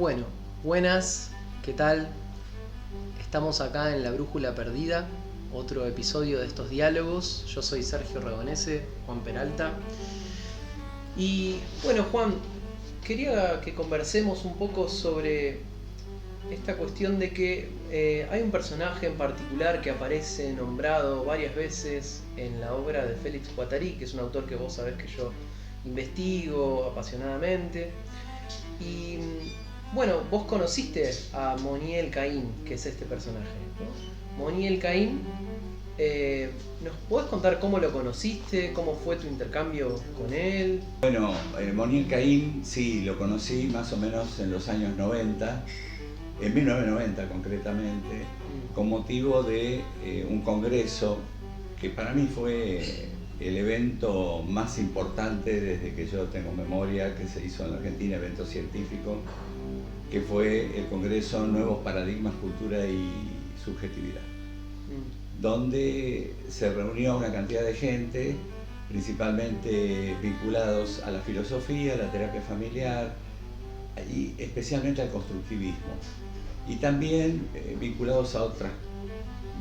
Bueno, buenas, ¿qué tal? Estamos acá en La Brújula Perdida, otro episodio de estos diálogos. Yo soy Sergio Ragonese, Juan Peralta. Y bueno, Juan, quería que conversemos un poco sobre esta cuestión de que hay un personaje en particular que aparece nombrado varias veces en la obra de Félix Guattari, que es un autor que vos sabés que yo investigo apasionadamente. Y bueno, vos conociste a Moniel Caín, que es este personaje, ¿no? Moniel Caín, ¿nos podés contar cómo lo conociste? ¿Cómo fue tu intercambio con él? Bueno, Moniel Caín sí, lo conocí más o menos en los años 90, en 1990 concretamente, con motivo de un congreso que para mí fue el evento más importante desde que yo tengo memoria, que se hizo en la Argentina, evento científico, que fue el Congreso Nuevos Paradigmas, Cultura y Subjetividad, donde se reunió una cantidad de gente, principalmente vinculados a la filosofía, a la terapia familiar y especialmente al constructivismo, y también vinculados a otras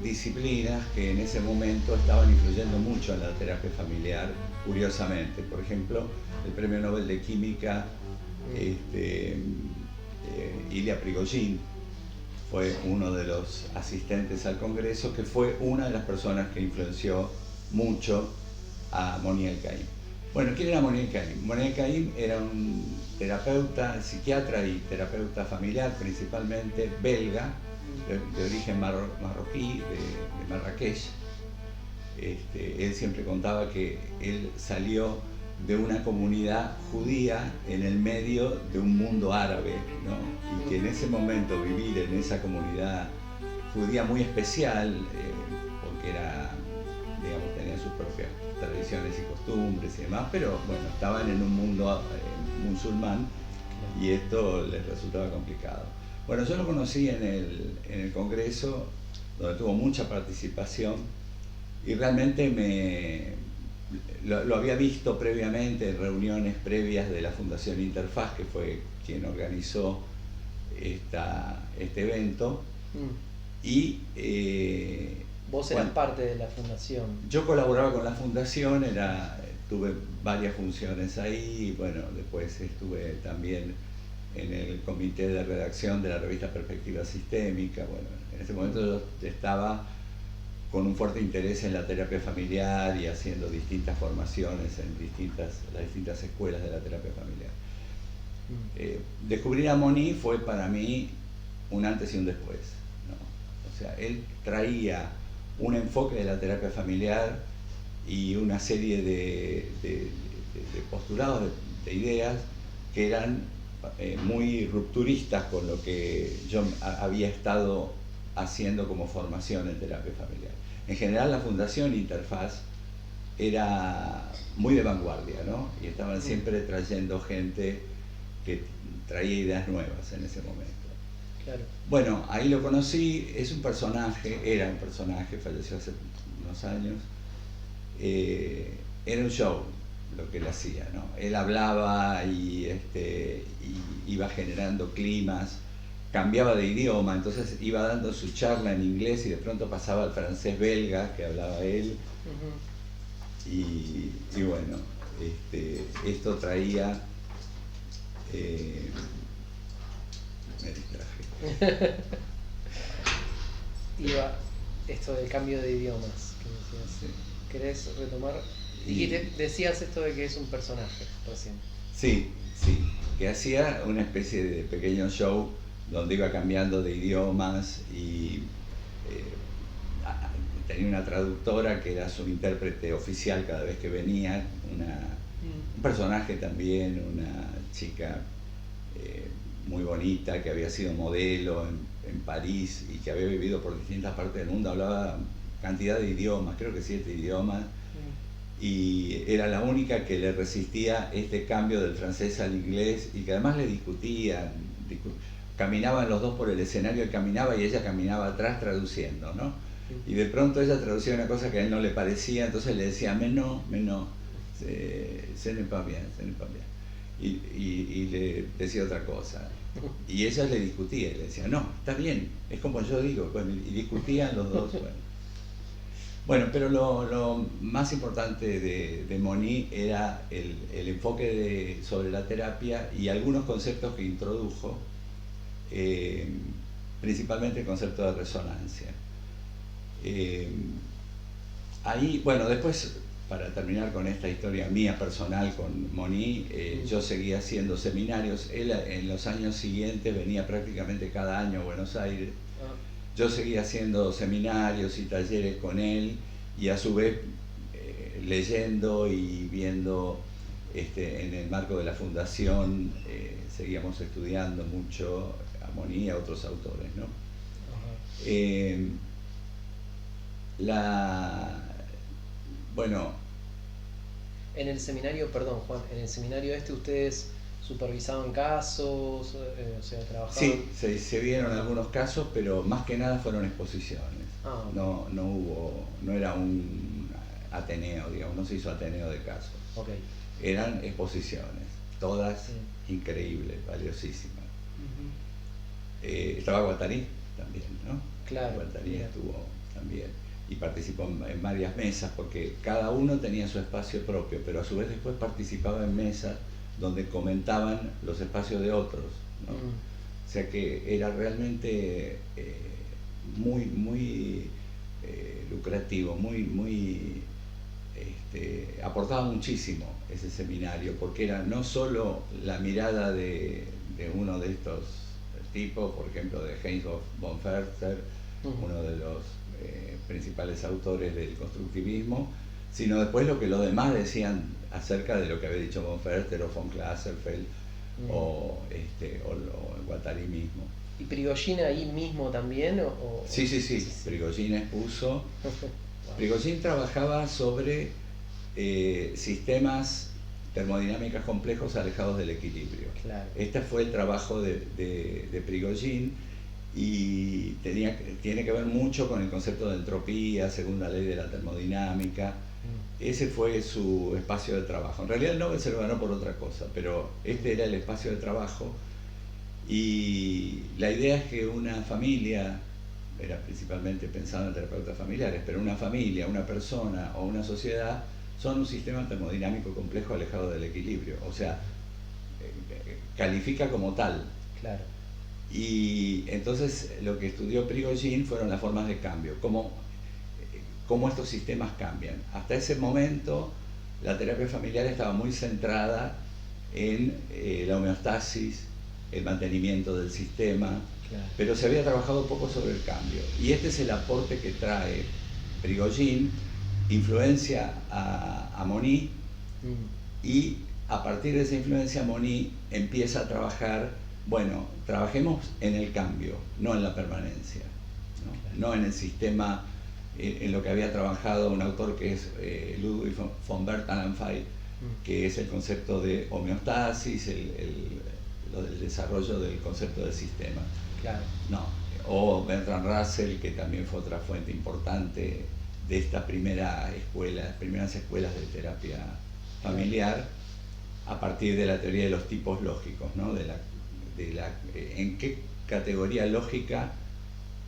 disciplinas que en ese momento estaban influyendo mucho en la terapia familiar, curiosamente. Por ejemplo, el premio Nobel de Química Ilya Prigogine fue uno de los asistentes al congreso, que fue una de las personas que influenció mucho a Moniel Caín. Bueno, ¿quién era Moniel Caín? Moniel Caín era un terapeuta, psiquiatra y terapeuta familiar, principalmente belga, de origen marroquí, de Marrakech. Él siempre contaba que él salió de una comunidad judía en el medio de un mundo árabe, ¿no? Y que en ese momento vivir en esa comunidad judía muy especial, porque era, digamos, tenía sus propias tradiciones y costumbres y demás, pero bueno, estaban en un mundo musulmán y esto les resultaba complicado. Bueno, yo lo conocí en el congreso, donde tuvo mucha participación, y realmente lo había visto previamente en reuniones previas de la Fundación Interfaz, que fue quien organizó este evento. Y vos eras parte de la fundación. Yo colaboraba con la fundación, tuve varias funciones ahí, y bueno, después estuve también en el comité de redacción de la revista Perspectiva Sistémica. Bueno, en ese momento yo estaba con un fuerte interés en la terapia familiar y haciendo distintas formaciones en las distintas escuelas de la terapia familiar. Descubrir a Moni fue para mí un antes y un después, ¿no? O sea, él traía un enfoque de la terapia familiar y una serie de postulados, de ideas que eran muy rupturistas con lo que yo había estado haciendo como formación en terapia familiar. En general, la Fundación Interfaz era muy de vanguardia, ¿no? Y estaban siempre trayendo gente que traía ideas nuevas en ese momento. Claro. Bueno, ahí lo conocí, era un personaje, falleció hace unos años. Era un show lo que él hacía, ¿no? Él hablaba y iba generando climas, cambiaba de idioma, entonces iba dando su charla en inglés y de pronto pasaba al francés belga que hablaba él. Y bueno, esto traía... me distraje. Iba esto del cambio de idiomas que decías. Sí. ¿Querés retomar? Y decías esto de que es un personaje recién. Sí, que hacía una especie de pequeño show donde iba cambiando de idiomas y tenía una traductora que era su intérprete oficial cada vez que venía, un personaje también, una chica muy bonita que había sido modelo en París y que había vivido por distintas partes del mundo, hablaba cantidad de idiomas, creo que 7 idiomas, y era la única que le resistía este cambio del francés al inglés y que además le discutían. Caminaban los dos por el escenario, él caminaba y ella caminaba atrás traduciendo, ¿no? Y de pronto ella traducía una cosa que a él no le parecía, entonces le decía mais non, ce n'est pas bien. Y le decía otra cosa. Y ella le discutía y le decía, no, está bien, es como yo digo. Bueno, y discutían los dos. Bueno, pero lo más importante de Moniz era el enfoque sobre la terapia y algunos conceptos que introdujo, principalmente el concepto de resonancia. Ahí, bueno, después, para terminar con esta historia mía personal con Moniz, yo seguía haciendo seminarios. Él en los años siguientes venía prácticamente cada año a Buenos Aires. Yo seguía haciendo seminarios y talleres con él y a su vez leyendo y viendo en el marco de la fundación, seguíamos estudiando mucho a Moniz y a otros autores, ¿no? Bueno. En el seminario, perdón Juan, en el seminario ustedes supervisaban casos, o sea, trabajaban... Sí, se vieron algunos casos, pero más que nada fueron exposiciones. Okay. No era un ateneo, digamos, no se hizo ateneo de casos. Okay. Eran exposiciones, todas increíbles, valiosísimas. Estaba Guattari también, ¿no? Claro. Guattari estuvo también y participó en varias mesas, porque cada uno tenía su espacio propio, pero a su vez después participaba en mesas donde comentaban los espacios de otros, ¿no? O sea que era realmente muy lucrativo, aportaba muchísimo ese seminario, porque era no solo la mirada de uno de estos tipos, por ejemplo de Heinz von Förster, uno de los principales autores del constructivismo, sino después lo que los demás decían acerca de lo que había dicho von Förster o von Glaserfeld o Guattari mismo. ¿Y Prigogine ahí mismo también? Sí, Prigogine expuso. Prigogine trabajaba sobre sistemas termodinámicos complejos alejados del equilibrio. Claro. Este fue el trabajo de Prigogine y tiene que ver mucho con el concepto de entropía, segunda ley de la termodinámica. Ese fue su espacio de trabajo. En realidad el Nobel se lo ganó por otra cosa, pero este era el espacio de trabajo. Y la idea es que una familia, era principalmente pensado en terapeutas familiares, pero una familia, una persona o una sociedad son un sistema termodinámico complejo alejado del equilibrio. O sea, califica como tal. Claro. Y entonces lo que estudió Prigogine fueron las formas de cambio, cómo estos sistemas cambian. Hasta ese momento la terapia familiar estaba muy centrada en la homeostasis, el mantenimiento del sistema, claro, pero se había trabajado poco sobre el cambio. Y este es el aporte que trae Prigogine, influencia a Moniz, y a partir de esa influencia Moniz empieza a trabajar, bueno, trabajemos en el cambio, no en la permanencia, ¿no? Claro. No en el sistema, en lo que había trabajado un autor que es Ludwig von Bertalanffy, que es el concepto de homeostasis, el desarrollo del concepto del sistema. Claro. No. O Bertrand Russell, que también fue otra fuente importante de esta primeras escuelas de terapia familiar, a partir de la teoría de los tipos lógicos, ¿no? En qué categoría lógica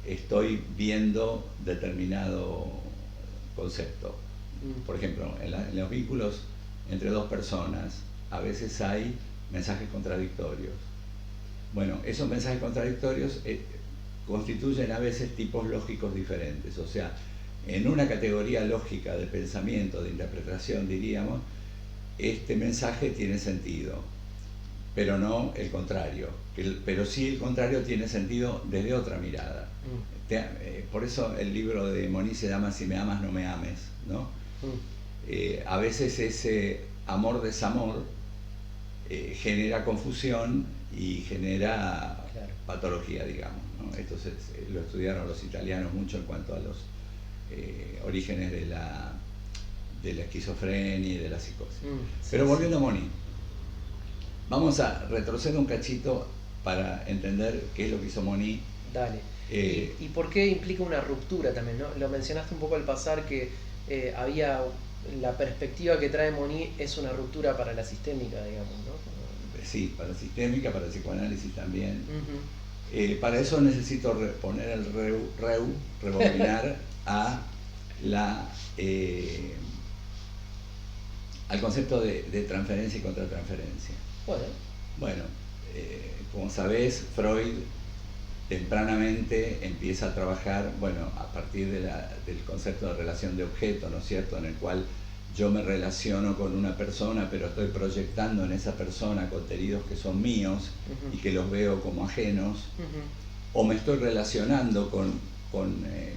estoy viendo determinado concepto. Por ejemplo, en los vínculos entre dos personas a veces hay mensajes contradictorios. Bueno, esos mensajes contradictorios constituyen a veces tipos lógicos diferentes. O sea, en una categoría lógica de pensamiento, de interpretación, diríamos, este mensaje tiene sentido, pero no el contrario. Pero sí el contrario tiene sentido desde otra mirada. Por eso el libro de Moniz se llama Si me amas, no me ames, ¿no? A veces ese amor-desamor genera confusión y genera patología, digamos, ¿no? Esto lo estudiaron los italianos mucho en cuanto a los orígenes de la esquizofrenia y de la psicosis. Pero volviendo a Moniz, vamos a retroceder un cachito para entender qué es lo que hizo Moniz. Dale. ¿Y por qué implica una ruptura también, ¿no? Lo mencionaste un poco al pasar, que había la perspectiva que trae Moniz es una ruptura para la sistémica, digamos, ¿no? sí, parasistémica, para psicoanálisis también. Para eso necesito poner el rebobinar a al concepto de transferencia y contratransferencia. Bueno, como sabés, Freud tempranamente empieza a trabajar, a partir del concepto de relación de objeto, ¿no es cierto?, en el cual yo me relaciono con una persona, pero estoy proyectando en esa persona contenidos que son míos y que los veo como ajenos, o me estoy relacionando con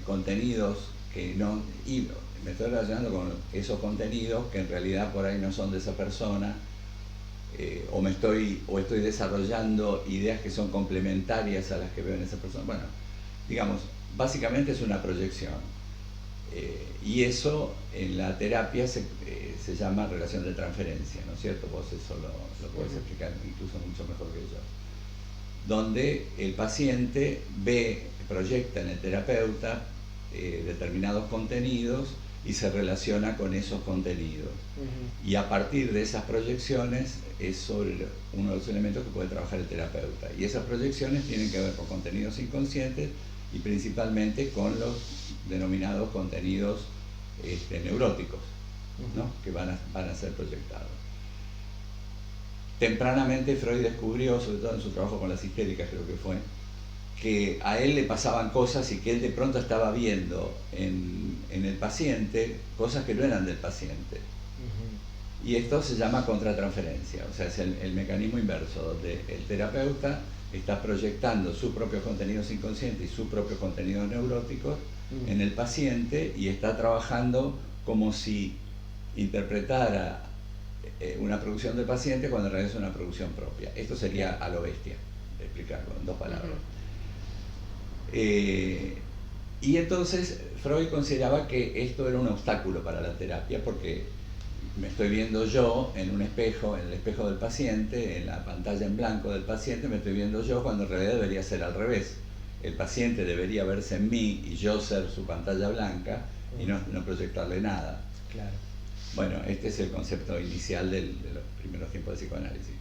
contenidos que no, y me estoy relacionando con esos contenidos que en realidad por ahí no son de esa persona, o estoy desarrollando ideas que son complementarias a las que veo en esa persona. Bueno, digamos, básicamente es una proyección. Y eso en la terapia se llama relación de transferencia, ¿no es cierto? Vos eso lo podés explicar incluso mucho mejor que yo. Donde el paciente proyecta en el terapeuta determinados contenidos y se relaciona con esos contenidos. Y a partir de esas proyecciones es sobre uno de los elementos que puede trabajar el terapeuta. Y esas proyecciones tienen que ver con contenidos inconscientes y principalmente con los denominados contenidos neuróticos, ¿no?, que van a ser proyectados. Tempranamente Freud descubrió, sobre todo en su trabajo con las histéricas creo que fue, que a él le pasaban cosas y que él de pronto estaba viendo en el paciente cosas que no eran del paciente. Y esto se llama contratransferencia, o sea, es el mecanismo inverso, donde el terapeuta está proyectando sus propios contenidos inconscientes y sus propios contenidos neuróticos en el paciente y está trabajando como si interpretara una producción del paciente cuando en realidad es una producción propia. Esto sería a lo bestia, de explicarlo en 2 palabras. Y entonces Freud consideraba que esto era un obstáculo para la terapia porque me estoy viendo yo en un espejo, en el espejo del paciente, en la pantalla en blanco del paciente, me estoy viendo yo cuando en realidad debería ser al revés. El paciente debería verse en mí y yo ser su pantalla blanca y no proyectarle nada. Claro. Bueno, este es el concepto inicial de los primeros tiempos de psicoanálisis.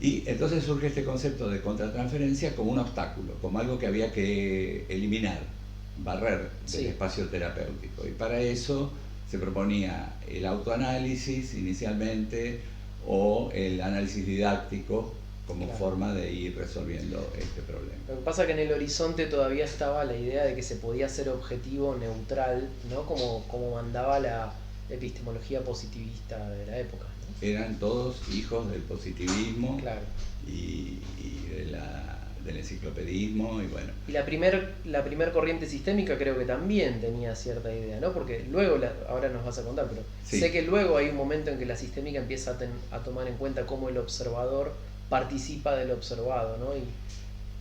Y entonces surge este concepto de contratransferencia como un obstáculo, como algo que había que eliminar, barrer del espacio terapéutico. Y para eso se proponía el autoanálisis inicialmente o el análisis didáctico como forma de ir resolviendo este problema. Lo que pasa es que en el horizonte todavía estaba la idea de que se podía ser objetivo neutral, ¿no?, como mandaba la epistemología positivista de la época, ¿no? Eran todos hijos del positivismo. Claro. y del enciclopedismo y bueno. Y la primer corriente sistémica creo que también tenía cierta idea, ¿no? Porque luego, ahora nos vas a contar, pero sé que luego hay un momento en que la sistémica empieza a tomar en cuenta cómo el observador participa del observado, ¿no? Y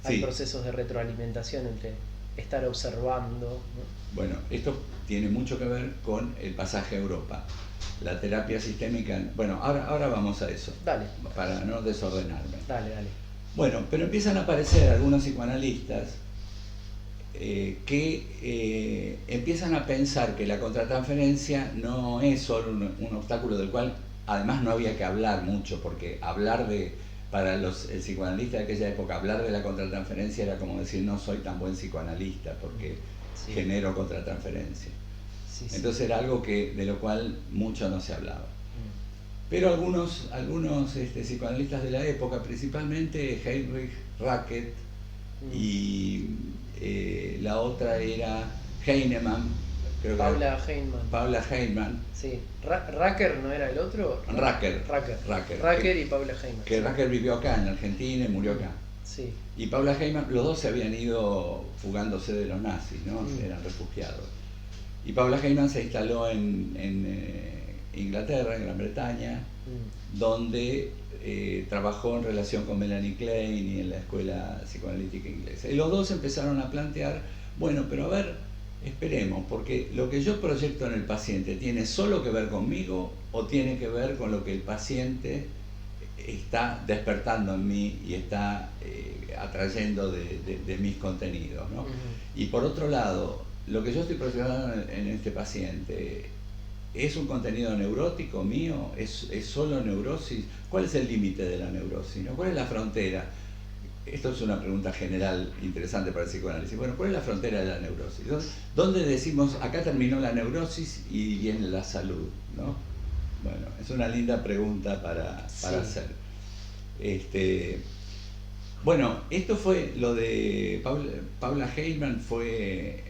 hay procesos de retroalimentación entre estar observando, ¿no? Bueno, esto tiene mucho que ver con el pasaje a Europa. La terapia sistémica... Bueno, ahora vamos a eso. Dale. Para no desordenarme. Dale. Bueno, pero empiezan a aparecer algunos psicoanalistas que empiezan a pensar que la contratransferencia no es solo un obstáculo del cual además no había que hablar mucho, porque para el psicoanalista de aquella época, hablar de la contratransferencia era como decir no soy tan buen psicoanalista porque genero contratransferencia. Entonces era algo de lo cual mucho no se hablaba. Pero algunos psicoanalistas de la época, principalmente Heinrich Racket y la otra era Heinemann, creo Paula Heinemann. Sí. ¿Racker no era el otro? Racker y Paula Heinemann. Que Racker vivió acá en Argentina y murió acá. Sí. Y Paula Heinemann, los dos se habían ido fugándose de los nazis, ¿no? Eran refugiados. Y Paula Heinemann se instaló en Inglaterra, en Gran Bretaña, donde trabajó en relación con Melanie Klein y en la escuela psicoanalítica inglesa. Y los dos empezaron a plantear, bueno, pero a ver, esperemos, porque lo que yo proyecto en el paciente ¿tiene solo que ver conmigo o tiene que ver con lo que el paciente está despertando en mí y está atrayendo de mis contenidos, ¿no? Y por otro lado, lo que yo estoy proyectando en este paciente ¿Es un contenido neurótico mío? ¿Es solo neurosis? ¿Cuál es el límite de la neurosis, ¿no? ¿Cuál es la frontera? Esto es una pregunta general interesante para el psicoanálisis. Bueno, ¿cuál es la frontera de la neurosis? ¿Dónde decimos, acá terminó la neurosis y viene la salud, ¿no? Bueno, es una linda pregunta para hacer. Bueno, esto fue, lo de Paula Heyman fue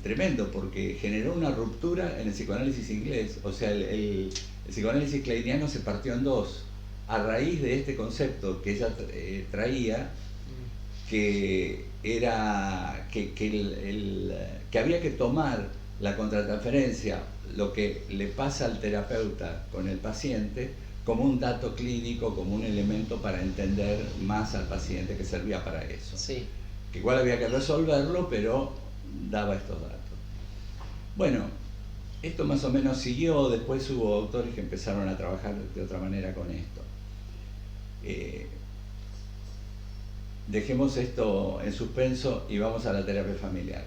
tremendo, porque generó una ruptura en el psicoanálisis inglés. O sea, el psicoanálisis kleiniano se partió en dos, a raíz de este concepto que ella traía, que era que había que tomar la contratransferencia, lo que le pasa al terapeuta con el paciente, como un dato clínico, como un elemento para entender más al paciente, que servía para eso. Sí. Que igual había que resolverlo, pero daba estos datos. Bueno, esto más o menos siguió, después hubo autores que empezaron a trabajar de otra manera con esto. Dejemos esto en suspenso y vamos a la terapia familiar.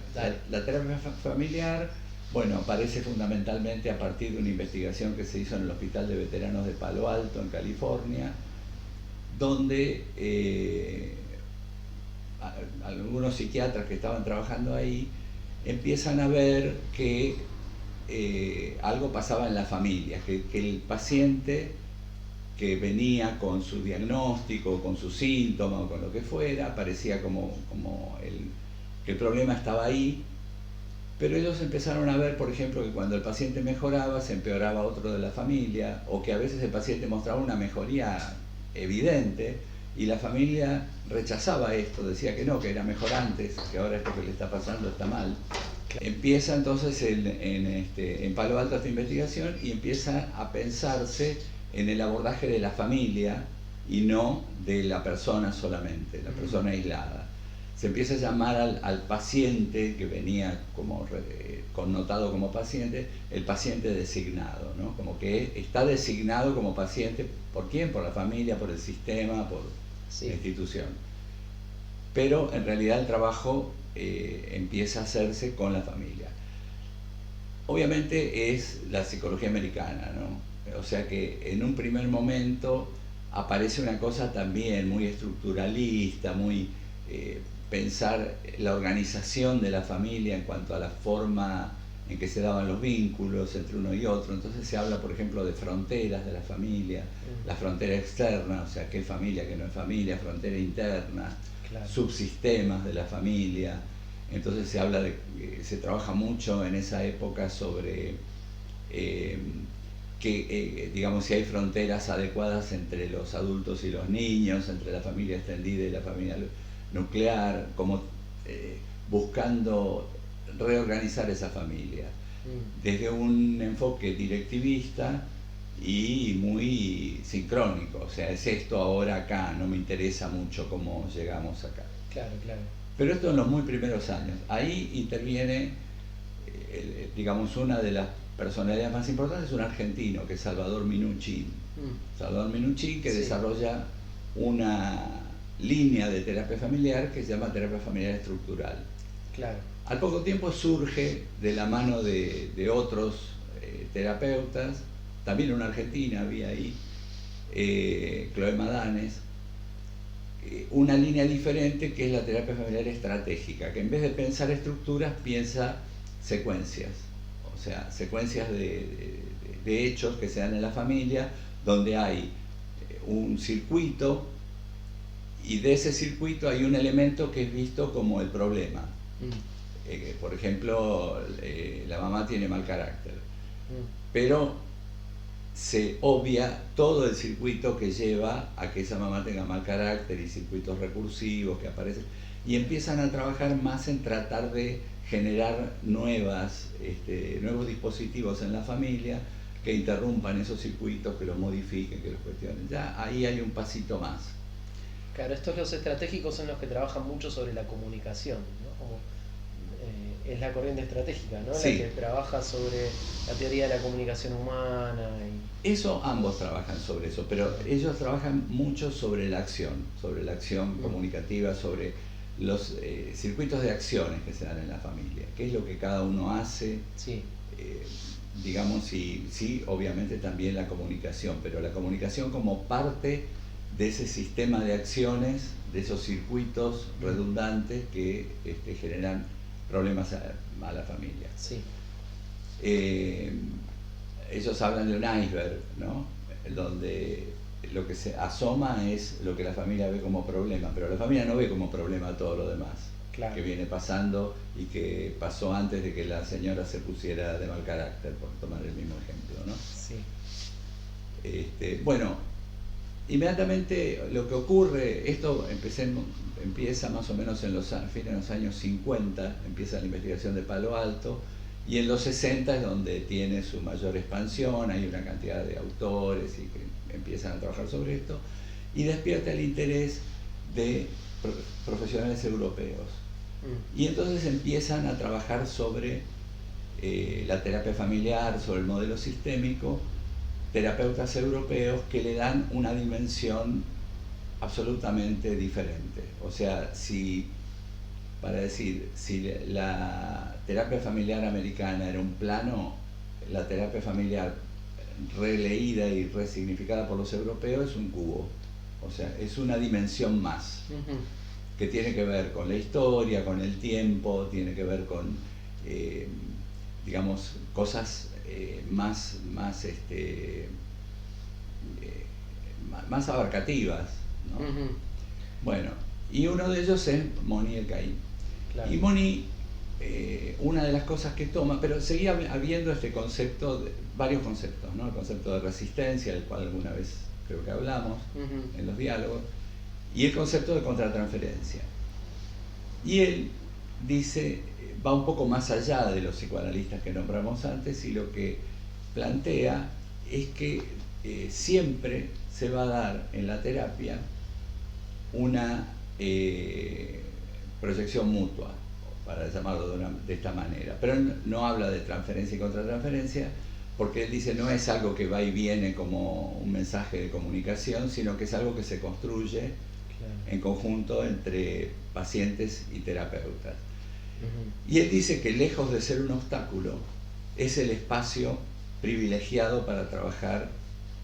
La terapia familiar, bueno, aparece fundamentalmente a partir de una investigación que se hizo en el Hospital de Veteranos de Palo Alto, en California, donde algunos psiquiatras que estaban trabajando ahí empiezan a ver que algo pasaba en la familia, que el paciente que venía con su diagnóstico, con su síntoma o con lo que fuera, parecía como que el problema estaba ahí, pero ellos empezaron a ver, por ejemplo, que cuando el paciente mejoraba, se empeoraba otro de la familia, o que a veces el paciente mostraba una mejoría evidente, y la familia rechazaba esto, decía que no, que era mejor antes, que ahora esto que le está pasando está mal. Empieza entonces en Palo Alto esta investigación y empieza a pensarse en el abordaje de la familia y no de la persona solamente, la persona aislada. Se empieza a llamar al paciente, que venía como connotado como paciente, el paciente designado, ¿no? Como que está designado como paciente, ¿por quién? Por la familia, por el sistema, por la institución. Pero en realidad el trabajo empieza a hacerse con la familia. Obviamente es la psicología americana, ¿no? O sea que en un primer momento aparece una cosa también muy estructuralista, muy pensar la organización de la familia en cuanto a la forma en que se daban los vínculos entre uno y otro. Entonces se habla, por ejemplo, de fronteras de la familia, la frontera externa, o sea, qué familia, qué no es familia, frontera interna, claro, subsistemas de la familia. Entonces se habla se trabaja mucho en esa época sobre digamos, si hay fronteras adecuadas entre los adultos y los niños, entre la familia extendida y la familia nuclear, como buscando reorganizar esa familia desde un enfoque directivista y muy sincrónico. O sea, es esto ahora acá, no me interesa mucho cómo llegamos acá. Claro, claro. Pero esto en los muy primeros años. Ahí interviene, digamos, una de las personalidades más importantes, es un argentino, que es Salvador Minuchin. Salvador Minuchin, que desarrolla una línea de terapia familiar que se llama terapia familiar estructural. Claro. Al poco tiempo surge, de la mano de otros terapeutas, también una argentina había ahí, Chloe Madanes, una línea diferente que es la terapia familiar estratégica, que en vez de pensar estructuras piensa secuencias, o sea, secuencias de hechos que se dan en la familia, donde hay un circuito y de ese circuito hay un elemento que es visto como el problema. Por ejemplo, la mamá tiene mal carácter, pero se obvia todo el circuito que lleva a que esa mamá tenga mal carácter y circuitos recursivos que aparecen, y empiezan a trabajar más en tratar de generar nuevos dispositivos en la familia que interrumpan esos circuitos, que los modifiquen, que los cuestionen. Ya ahí hay un pasito más. Claro, estos los estratégicos son los que trabajan mucho sobre la comunicación, ¿no? Es la corriente estratégica, ¿no? Sí. La que trabaja sobre la teoría de la comunicación humana. Eso, ambos trabajan sobre eso, pero ellos trabajan mucho sobre la acción comunicativa, sobre los circuitos de acciones que se dan en la familia, qué es lo que cada uno hace, Sí. digamos, y sí, obviamente también la comunicación, pero la comunicación como parte de ese sistema de acciones, de esos circuitos redundantes que generan problemas a la familia. Sí. Ellos hablan de un iceberg, ¿no? Donde lo que se asoma es lo que la familia ve como problema, pero la familia no ve como problema todo lo demás, claro, que viene pasando y que pasó antes de que la señora se pusiera de mal carácter, por tomar el mismo ejemplo, ¿no? Sí. Bueno, inmediatamente lo que ocurre, esto empieza más o menos en los fines de los años 50, empieza la investigación de Palo Alto, y en los 60 es donde tiene su mayor expansión, hay una cantidad de autores y que empiezan a trabajar sobre esto, y despierta el interés de profesionales europeos. Y entonces empiezan a trabajar sobre la terapia familiar, sobre el modelo sistémico, terapeutas europeos que le dan una dimensión absolutamente diferente. O sea, si la terapia familiar americana era un plano, la terapia familiar releída y resignificada por los europeos es un cubo. O sea, es una dimensión más, que tiene que ver con la historia, con el tiempo, tiene que ver con, digamos, cosas más abarcativas, ¿no? Bueno, y uno de ellos es Moni El-Kaim. Claro. Y Moni, una de las cosas que toma, pero seguía habiendo este concepto, varios conceptos, ¿no? El concepto de resistencia, del cual alguna vez creo que hablamos en los diálogos, y el concepto de contratransferencia. Y él dice, va un poco más allá de los psicoanalistas que nombramos antes, y lo que plantea es que siempre se va a dar en la terapia una proyección mutua, para llamarlo de esta manera. Pero no habla de transferencia y contratransferencia, porque él dice no es algo que va y viene como un mensaje de comunicación, sino que es algo que se construye en conjunto entre pacientes y terapeutas. Y él dice que lejos de ser un obstáculo, es el espacio privilegiado para trabajar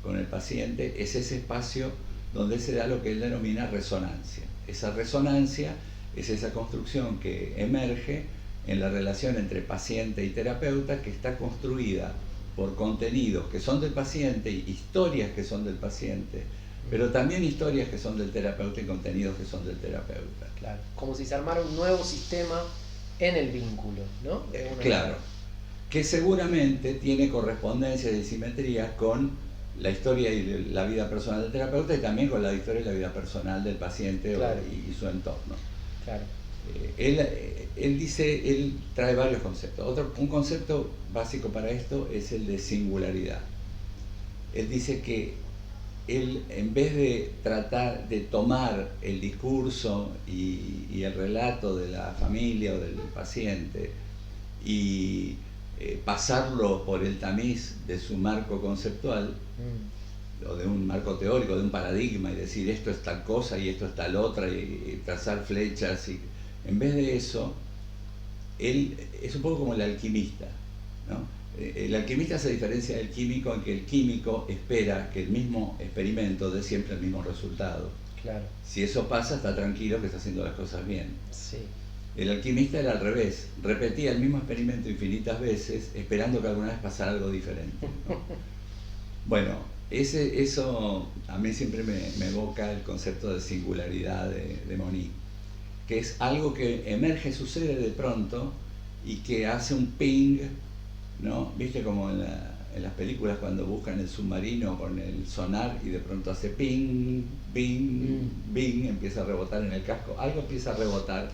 con el paciente, es ese espacio donde se da lo que él denomina resonancia. Esa resonancia es esa construcción que emerge en la relación entre paciente y terapeuta, que está construida por contenidos que son del paciente, historias que son del paciente, pero también historias que son del terapeuta y contenidos que son del terapeuta. Claro, como si se armara un nuevo sistema en el vínculo, ¿no? Claro, que seguramente tiene correspondencias y simetrías con la historia y la vida personal del terapeuta, y también con la historia y la vida personal del paciente, claro, y su entorno. Claro. Él dice, él trae varios conceptos. Un concepto básico para esto es el de singularidad. Él dice que él, en vez de tratar de tomar el discurso y el relato de la familia o del paciente y pasarlo por el tamiz de su marco conceptual, o de un marco teórico, de un paradigma, y decir esto es tal cosa y esto es tal otra, y trazar flechas, y en vez de eso, él es un poco como el alquimista, ¿no? El alquimista se diferencia del químico en que el químico espera que el mismo experimento dé siempre el mismo resultado. Claro. Si eso pasa, está tranquilo que está haciendo las cosas bien. Sí. El alquimista era al revés, repetía el mismo experimento infinitas veces, esperando que alguna vez pasara algo diferente, ¿no? Bueno, eso a mí siempre me evoca el concepto de singularidad de Moni, que es algo que emerge, sucede de pronto y que hace un ping, ¿no? ¿Viste como en las películas cuando buscan el submarino con el sonar y de pronto hace ping, bing, bing, empieza a rebotar en el casco? Algo empieza a rebotar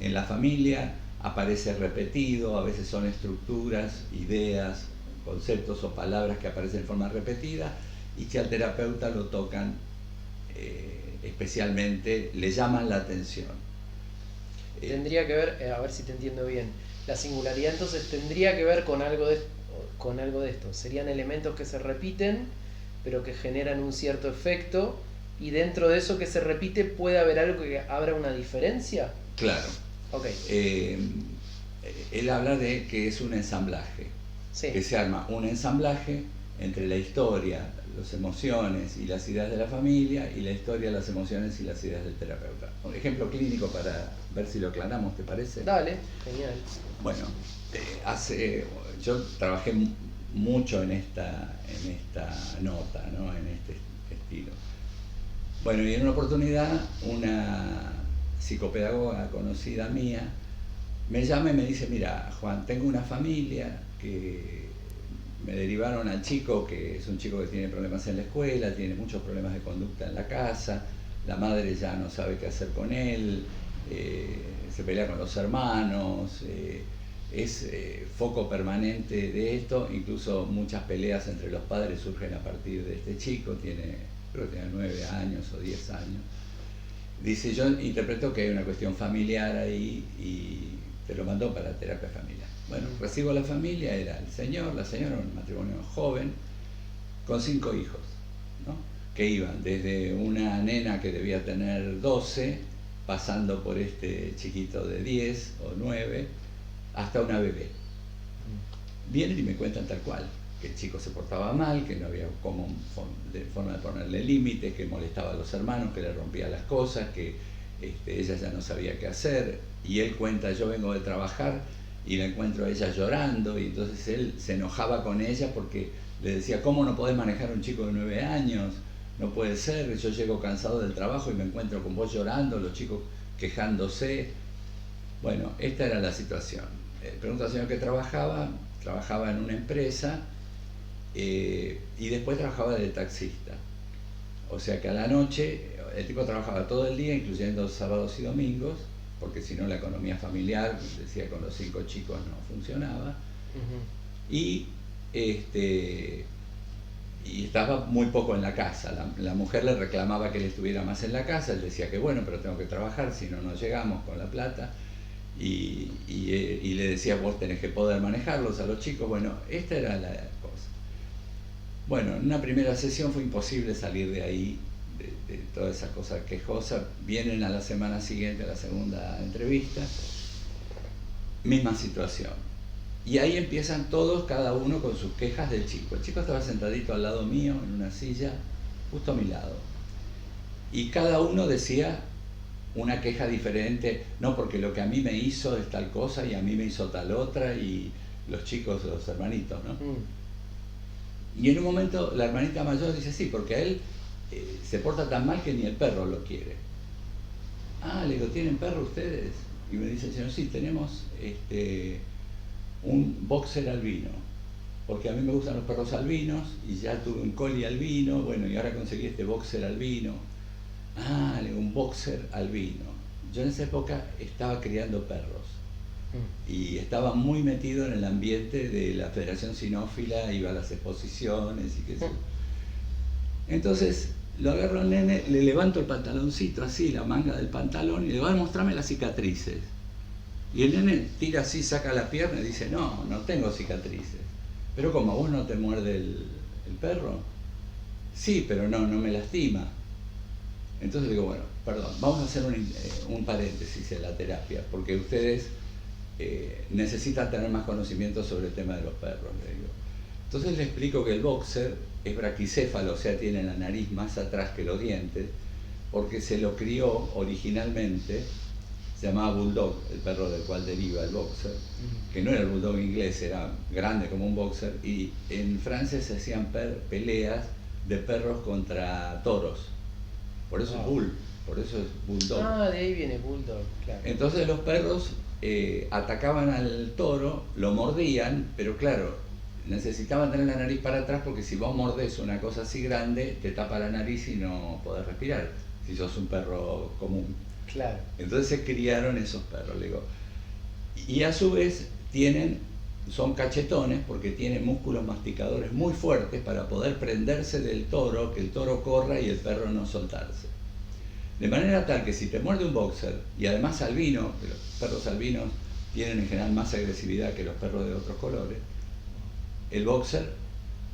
en la familia, aparece repetido, a veces son estructuras, ideas, conceptos o palabras que aparecen de forma repetida y que al terapeuta lo tocan especialmente, le llaman la atención. Tendría que ver, a ver si te entiendo bien, la singularidad entonces tendría que ver con algo de esto. Serían elementos que se repiten, pero que generan un cierto efecto Y dentro de eso que se repite, ¿puede haber algo que abra una diferencia? Claro. Ok. Él habla de que es un ensamblaje, Sí. que se arma un ensamblaje entre la historia, las emociones y las ideas de la familia y la historia, las emociones y las ideas del terapeuta. Un ejemplo clínico para ver si lo aclaramos, ¿te parece? Dale, genial. Bueno, yo trabajé mucho en esta nota, ¿no? En este estilo. Bueno, y en una oportunidad una psicopedagoga conocida mía me llama y me dice, mira, Juan, tengo una familia que me derivaron al chico, que es un chico que tiene problemas en la escuela, tiene muchos problemas de conducta en la casa, la madre ya no sabe qué hacer con él, se pelea con los hermanos, es foco permanente de esto, incluso muchas peleas entre los padres surgen a partir de este chico, creo que tiene 9 años o 10 años. Dice, yo interpreto que hay una cuestión familiar ahí y te lo mandó para terapia familiar. Bueno, recibo a la familia, era el señor, la señora, un matrimonio joven, con 5 hijos, ¿no? Que iban desde una nena que debía tener 12, pasando por este chiquito de 10 o 9, hasta una bebé. Vienen y me cuentan tal cual, que el chico se portaba mal, que no había forma de ponerle límites, que molestaba a los hermanos, que le rompía las cosas, que ella ya no sabía qué hacer, y él cuenta, yo vengo de trabajar y la encuentro a ella llorando, y entonces él se enojaba con ella porque le decía, ¿cómo no podés manejar a un chico de 9 años? No puede ser, yo llego cansado del trabajo y me encuentro con vos llorando, los chicos quejándose. Bueno, esta era la situación. Pregunta al señor que trabajaba en una empresa y después trabajaba de taxista. O sea que a la noche el tipo trabajaba todo el día, incluyendo sábados y domingos, porque si no la economía familiar, decía, con los 5 chicos no funcionaba. Y estaba muy poco en la casa. La mujer le reclamaba que él estuviera más en la casa, él decía que bueno, pero tengo que trabajar, si no, no llegamos con la plata. Y le decía, vos tenés que poder manejarlos a los chicos. Bueno, esta era la cosa. Bueno, en una primera sesión fue imposible salir de ahí, de toda esa cosa quejosa. Vienen a la semana siguiente a la segunda entrevista, misma situación. Y ahí empiezan todos, cada uno con sus quejas del chico. El chico estaba sentadito al lado mío, en una silla, justo a mi lado. Y cada uno decía una queja diferente, no, porque lo que a mí me hizo es tal cosa y a mí me hizo tal otra, y los chicos, los hermanitos, ¿no? Y en un momento la hermanita mayor dice, sí, porque a él se porta tan mal que ni el perro lo quiere. Ah, le digo, ¿tienen perro ustedes? Y me dice el señor, sí, tenemos un boxer albino, porque a mí me gustan los perros albinos, y ya tuve un collie albino, bueno, y ahora conseguí este boxer albino. Ah, le digo, un boxer albino. Yo en esa época estaba criando perros y estaba muy metido en el ambiente de la Federación Sinófila, iba a las exposiciones y qué sé yo. Entonces lo agarro al nene, le levanto el pantaloncito así, la manga del pantalón, y le digo, a mostrarme las cicatrices. Y el nene tira así, saca la pierna y dice, no, no tengo cicatrices. Pero ¿cómo, vos no te muerde el perro? Sí, pero no me lastima. Entonces digo, bueno, perdón, vamos a hacer un paréntesis en la terapia, porque ustedes necesitan tener más conocimiento sobre el tema de los perros, le digo. Entonces le explico que el boxer es braquicéfalo, o sea, tiene la nariz más atrás que los dientes, porque se lo crió originalmente, se llamaba Bulldog, el perro del cual deriva el boxer, que no era el Bulldog inglés, era grande como un boxer, y en Francia se hacían peleas de perros contra toros. Por eso es bull, por eso es bulldog. Ah, de ahí viene bulldog, claro. Entonces los perros atacaban al toro, lo mordían, pero claro, necesitaban tener la nariz para atrás, porque si vos mordés una cosa así grande, te tapa la nariz y no podés respirar, si sos un perro común. Claro. Entonces se criaron esos perros, le digo. Y a su vez son cachetones porque tienen músculos masticadores muy fuertes para poder prenderse del toro, que el toro corra y el perro no soltarse. De manera tal que si te muerde un boxer, y además albino, que los perros albinos tienen en general más agresividad que los perros de otros colores, el boxer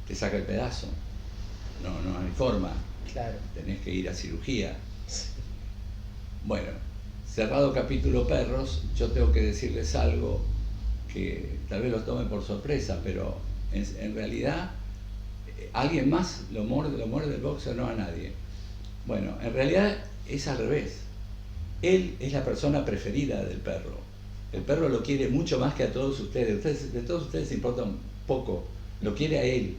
te saca el pedazo, no hay forma. Claro. Tenés que ir a cirugía. Sí. Bueno, cerrado capítulo perros, yo tengo que decirles algo que tal vez los tome por sorpresa, pero en realidad alguien más lo muerde el boxer, no a nadie. Bueno, en realidad es al revés. Él es la persona preferida del perro. El perro lo quiere mucho más que a todos ustedes. De todos ustedes importa un poco. Lo quiere a él.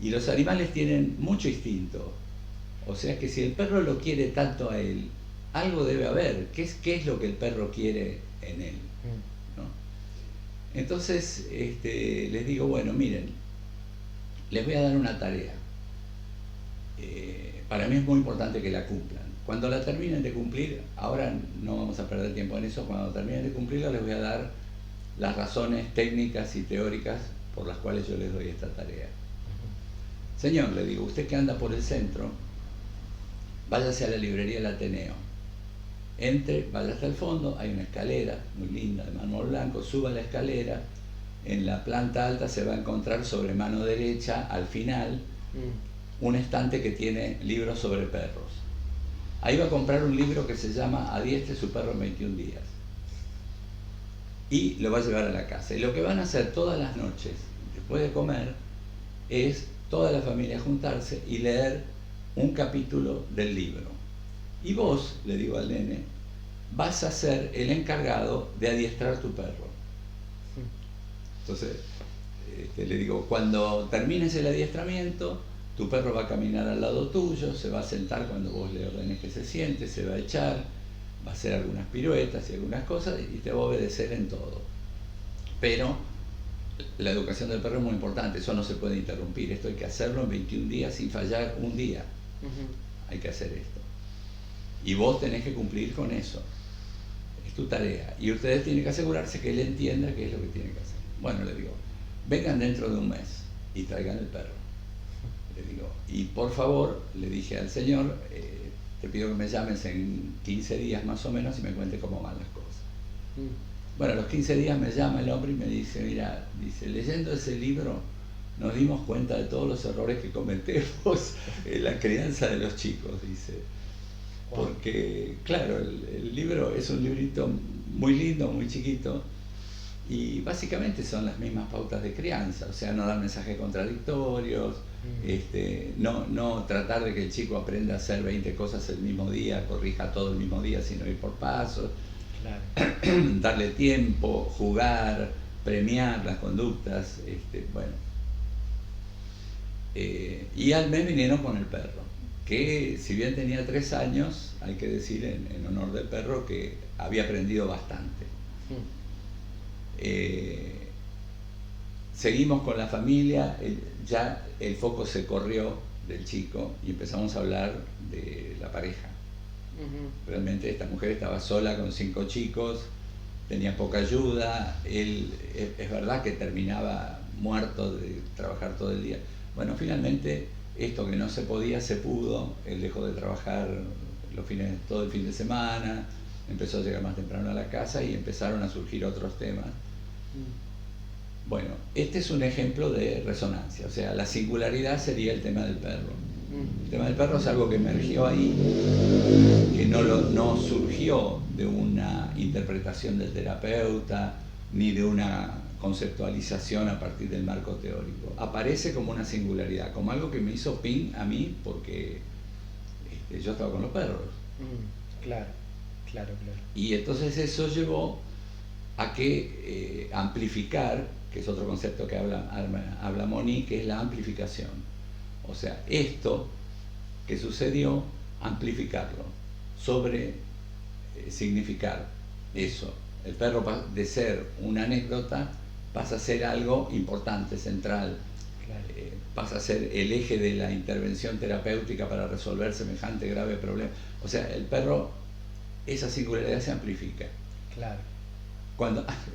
Y los animales tienen mucho instinto. O sea que si el perro lo quiere tanto a él, algo debe haber. ¿Qué es lo que el perro quiere en él? ¿No? Entonces les digo, bueno, miren, les voy a dar una tarea. Para mí es muy importante que la cumplan. Cuando la terminen de cumplir, ahora no vamos a perder tiempo en eso, cuando terminen de cumplirla les voy a dar las razones técnicas y teóricas por las cuales yo les doy esta tarea. Señor, le digo, usted que anda por el centro, váyase a la librería del Ateneo. Entre, vaya hasta el fondo, hay una escalera muy linda de mármol blanco, suba la escalera, en la planta alta se va a encontrar sobre mano derecha, al final, un estante que tiene libros sobre perros. Ahí va a comprar un libro que se llama Adiestre su perro en 21 días. Y lo va a llevar a la casa. Y lo que van a hacer todas las noches, después de comer, es toda la familia juntarse y leer un capítulo del libro. Y vos, le digo al nene, vas a ser el encargado de adiestrar tu perro. Entonces, le digo, cuando termines el adiestramiento, tu perro va a caminar al lado tuyo, se va a sentar cuando vos le ordenes que se siente, se va a echar, va a hacer algunas piruetas y algunas cosas y te va a obedecer en todo. Pero la educación del perro es muy importante, eso no se puede interrumpir, esto hay que hacerlo en 21 días sin fallar un día. Hay que hacer esto. Y vos tenés que cumplir con eso. Es tu tarea. Y ustedes tienen que asegurarse que él entienda qué es lo que tiene que hacer. Bueno, le digo, vengan dentro de un mes y traigan el perro. Le digo, y por favor, le dije al señor, te pido que me llames en 15 días más o menos y me cuente cómo van las cosas. Bueno, a los 15 días me llama el hombre y me dice, mira, dice, leyendo ese libro nos dimos cuenta de todos los errores que cometemos en la crianza de los chicos, dice. Porque, claro, el libro es un librito muy lindo, muy chiquito, y básicamente son las mismas pautas de crianza, o sea, no dar mensajes contradictorios, no tratar de que el chico aprenda a hacer 20 cosas el mismo día, corrija todo el mismo día, sino ir por pasos, claro. Darle tiempo, jugar, premiar las conductas, bueno. Y al mes vinieron con el perro, que si bien tenía 3 años, hay que decir en honor del perro que había aprendido bastante. Seguimos con la familia, ya el foco se corrió del chico y empezamos a hablar de la pareja. Realmente esta mujer estaba sola con 5 chicos, tenía poca ayuda, él es verdad que terminaba muerto de trabajar todo el día. Bueno, finalmente esto que no se podía se pudo, él dejó de trabajar todo el fin de semana, empezó a llegar más temprano a la casa y empezaron a surgir otros temas. Bueno, este es un ejemplo de resonancia, o sea, la singularidad sería el tema del perro. El tema del perro es algo que emergió ahí, que no surgió de una interpretación del terapeuta, ni de una conceptualización a partir del marco teórico. Aparece como una singularidad, como algo que me hizo ping a mí porque yo estaba con los perros. Claro. Y entonces eso llevó a que amplificar, que es otro concepto que habla Monique, que es la amplificación. O sea, esto que sucedió, amplificarlo, significar eso. El perro de ser una anécdota pasa a ser algo importante, central, claro. Pasa a ser el eje de la intervención terapéutica para resolver semejante grave problema. O sea, el perro, esa singularidad se amplifica. Claro.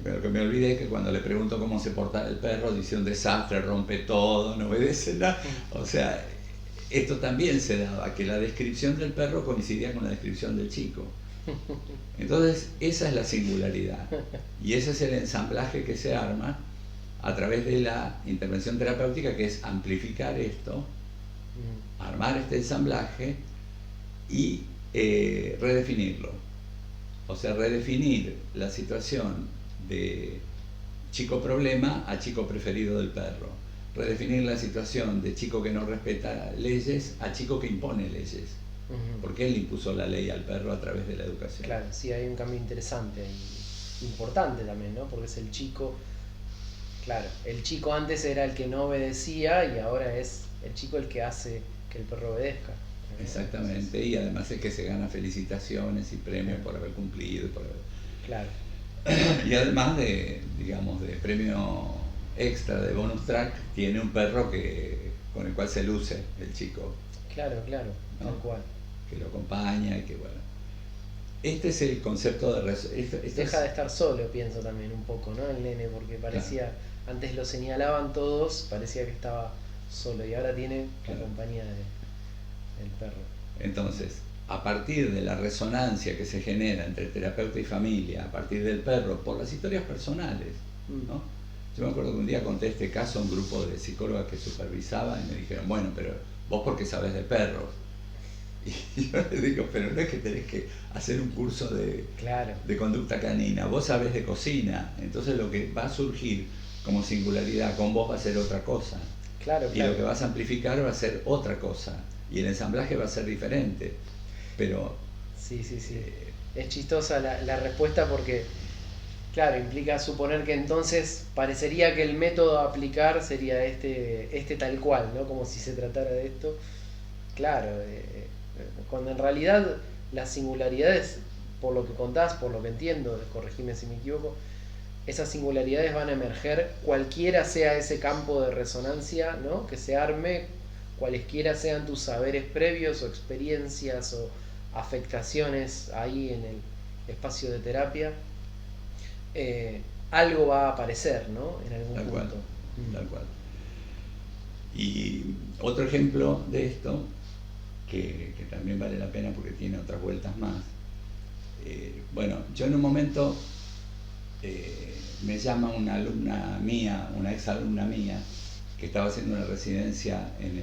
Lo que me olvidé es que cuando le pregunto cómo se porta el perro, dice un desastre, rompe todo, no obedece nada. O sea, esto también se daba, que la descripción del perro coincidía con la descripción del chico. Entonces, esa es la singularidad. Y ese es el ensamblaje que se arma a través de la intervención terapéutica, que es amplificar esto armar este ensamblaje y redefinirlo. O sea, redefinir la situación de chico problema a chico preferido del perro. Redefinir la situación de chico que no respeta leyes a chico que impone leyes. Porque él impuso la ley al perro a través de la educación. Claro, sí, hay un cambio interesante y importante también, ¿no? Porque es el chico, claro, el chico antes era el que no obedecía y ahora es el chico el que hace que el perro obedezca. Exactamente, y además es que se gana felicitaciones y premios por haber cumplido. Claro. Y además de, digamos, de premio extra de bonus track, tiene un perro con el cual se luce el chico. Claro, ¿no? Tal cual. Que lo acompaña y que bueno. Este es el concepto de... Deja de estar solo, pienso también un poco, ¿no? El nene, porque parecía, antes lo señalaban todos, parecía que estaba solo y ahora tiene la compañía del perro. Entonces, a partir de la resonancia que se genera entre terapeuta y familia, a partir del perro, por las historias personales, ¿no? Yo me acuerdo que un día conté este caso a un grupo de psicólogas que supervisaba y me dijeron, bueno, pero vos porque sabés de perros. Y yo les digo, pero no es que tenés que hacer un curso de conducta canina, vos sabés de cocina, entonces lo que va a surgir como singularidad con vos va a ser otra cosa. Y lo que vas a amplificar va a ser otra cosa. Y el ensamblaje va a ser diferente. Pero... Sí. Es chistosa la respuesta porque, claro, implica suponer que entonces parecería que el método a aplicar sería este tal cual, ¿no? Como si se tratara de esto. Claro, cuando en realidad las singularidades, por lo que contás, por lo que entiendo, corregime si me equivoco, esas singularidades van a emerger cualquiera sea ese campo de resonancia, ¿no? Que se arme, cualesquiera sean tus saberes previos o experiencias o afectaciones ahí en el espacio de terapia, algo va a aparecer, ¿no? En algún punto. Tal cual. Y otro ejemplo de esto, que también vale la pena porque tiene otras vueltas más. Bueno, yo en un momento me llama una alumna mía, una ex alumna mía, que estaba haciendo una residencia en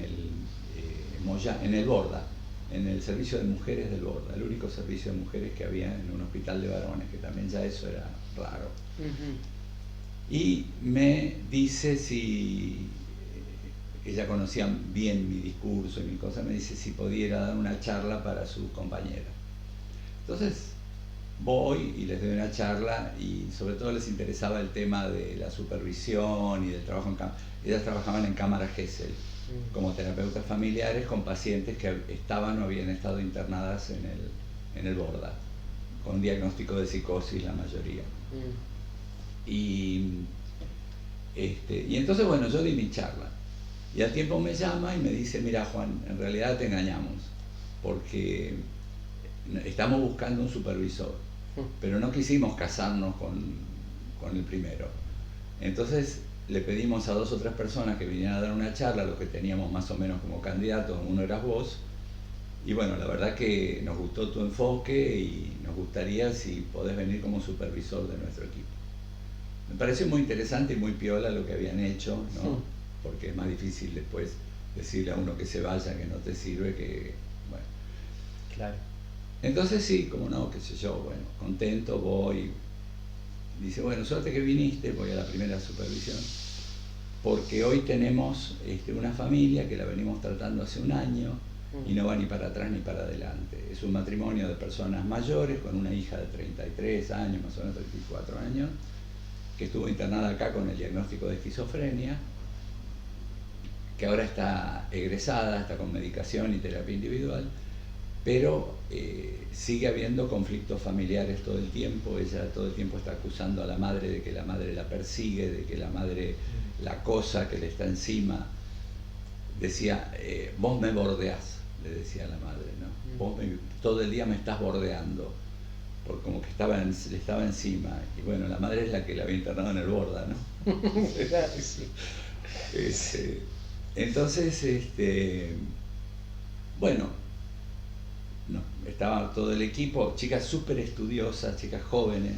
el Borda, en el servicio de mujeres del Borda, el único servicio de mujeres que había en un hospital de varones, que también ya eso era raro. Y me dice si ella conocía bien mi discurso y mi cosa, me dice si pudiera dar una charla para su compañera. Entonces voy y les doy una charla y sobre todo les interesaba el tema de la supervisión y del trabajo en cámara. Ellas trabajaban en cámara Gesell como terapeutas familiares con pacientes que estaban o habían estado internadas en el Borda, con diagnóstico de psicosis la mayoría. Y entonces, bueno, yo di mi charla. Y al tiempo me llama y me dice, mira Juan, en realidad te engañamos, porque estamos buscando un supervisor, pero no quisimos casarnos con el primero. Entonces le pedimos a 2 o 3 personas que vinieran a dar una charla, los que teníamos más o menos como candidatos, uno eras vos, y bueno, la verdad que nos gustó tu enfoque y nos gustaría si podés venir como supervisor de nuestro equipo. Me pareció muy interesante y muy piola lo que habían hecho, ¿no? Porque es más difícil después decirle a uno que se vaya, que no te sirve, que... bueno. Claro. Entonces sí, como no, qué sé yo, bueno, contento, voy. Dice, bueno, suerte que viniste, voy a la primera supervisión, porque hoy tenemos una familia que la venimos tratando hace un año y no va ni para atrás ni para adelante. Es un matrimonio de personas mayores con una hija de 33 años, más o menos 34 años, que estuvo internada acá con el diagnóstico de esquizofrenia, que ahora está egresada, está con medicación y terapia individual, pero sigue habiendo conflictos familiares todo el tiempo. Ella todo el tiempo está acusando a la madre de que la madre la persigue, de que la madre la acosa, que le está encima. Decía, vos me bordeás, le decía a la madre, ¿no? Vos todo el día me estás bordeando, porque como que le estaba encima. Y bueno, la madre es la que la había internado en el Borda, ¿no? Entonces, bueno, no, estaba todo el equipo, chicas súper estudiosas, chicas jóvenes,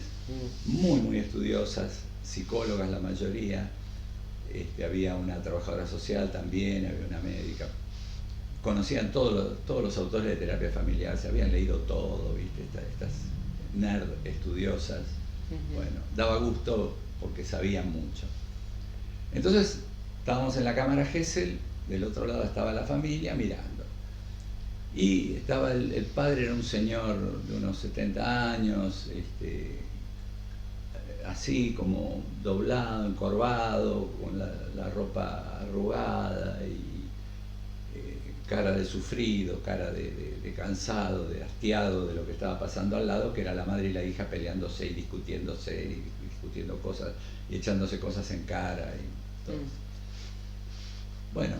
muy estudiosas, psicólogas la mayoría, había una trabajadora social también, había una médica. conocían todos los autores de terapia familiar, se habían leído todo, ¿viste? Estas nerd estudiosas. Bueno, daba gusto porque sabían mucho. Entonces, estábamos en la cámara Gesell, del otro lado estaba la familia mirando. Y estaba el padre, era un señor de unos 70 años, así como doblado, encorvado, con la ropa arrugada y cara de sufrido, cara de cansado, de hastiado de lo que estaba pasando al lado, que era la madre y la hija peleándose y discutiéndose y discutiendo cosas y echándose cosas en cara y todo. Bueno,